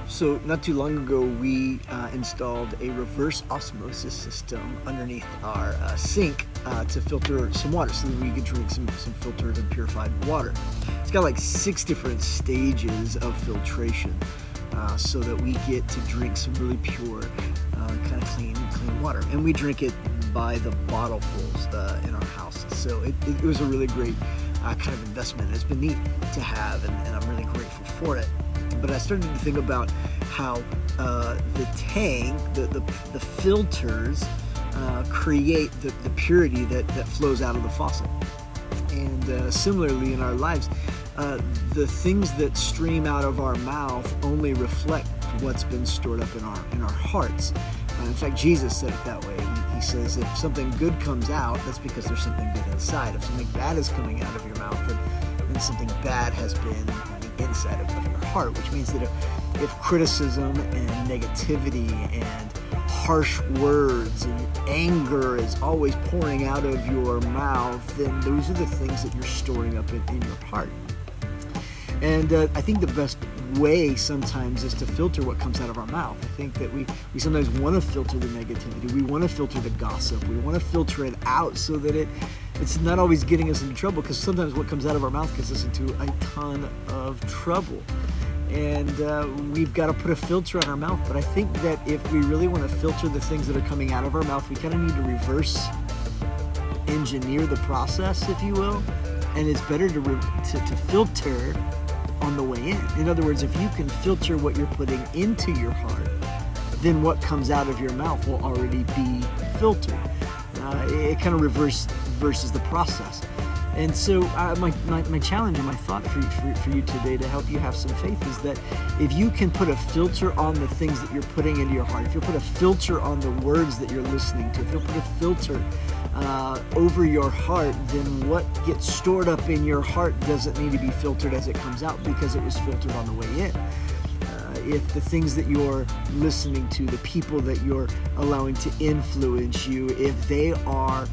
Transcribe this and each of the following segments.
So not too long ago, we installed a reverse osmosis system underneath our sink to filter some water so that we could drink some filtered and purified water. It's got like 6 different stages of filtration so that we get to drink some really pure, kind of clean water. And we drink it by the bottlefuls in our house. So it was a really great kind of investment. It's been neat to have, and I'm really grateful for it. But I started to think about how the tank, the filters create the purity that flows out of the faucet. And similarly in our lives, the things that stream out of our mouth only reflect what's been stored up in our hearts. In fact, Jesus said it that way. He says, if something good comes out, that's because there's something good inside. If something bad is coming out of your mouth, then something bad has been on the inside of your heart, which means that if criticism and negativity and harsh words and anger is always pouring out of your mouth, then those are the things that you're storing up in your heart. And I think the best way sometimes is to filter what comes out of our mouth. I think that we sometimes want to filter the negativity. We want to filter the gossip. We want to filter it out so that it's not always getting us into trouble, because sometimes what comes out of our mouth gets us into a ton of trouble. And we've got to put a filter on our mouth. But I think that if we really want to filter the things that are coming out of our mouth, we kind of need to reverse engineer the process, if you will. And it's better to filter on the way in. In other words, if you can filter what you're putting into your heart, then what comes out of your mouth will already be filtered. It kind of reverses the process. And so my challenge and my thought for you today to help you have some faith is that if you can put a filter on the things that you're putting into your heart, if you'll put a filter on the words that you're listening to, if you'll put a filter over your heart, then what gets stored up in your heart doesn't need to be filtered as it comes out, because it was filtered on the way in. If the things that you're listening to, the people that you're allowing to influence you, if they are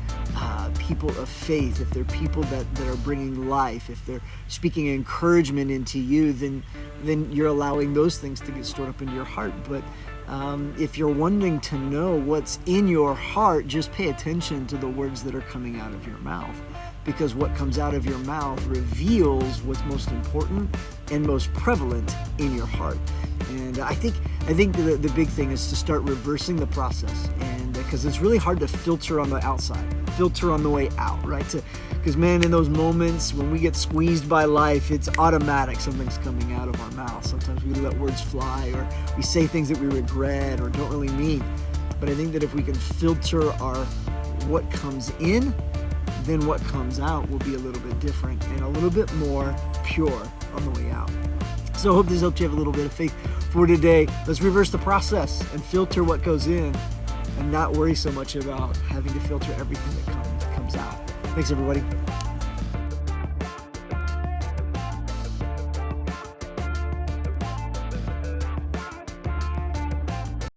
people of faith, if they're people that are bringing life, if they're speaking encouragement into you, then you're allowing those things to get stored up into your heart. But if you're wanting to know what's in your heart, just pay attention to the words that are coming out of your mouth, because what comes out of your mouth reveals what's most important and most prevalent in your heart. And I think the big thing is to start reversing the process, and because it's really hard to filter on the outside, filter on the way out, right? Because man, in those moments when we get squeezed by life, it's automatic. Something's coming out of our mouth. Sometimes we let words fly, or we say things that we regret or don't really mean. But I think that if we can filter what comes in, then what comes out will be a little bit different and a little bit more pure on the way out. So I hope this helped you have a little bit of faith for today. Let's reverse the process and filter what goes in, and not worry so much about having to filter everything that comes out. Thanks, everybody.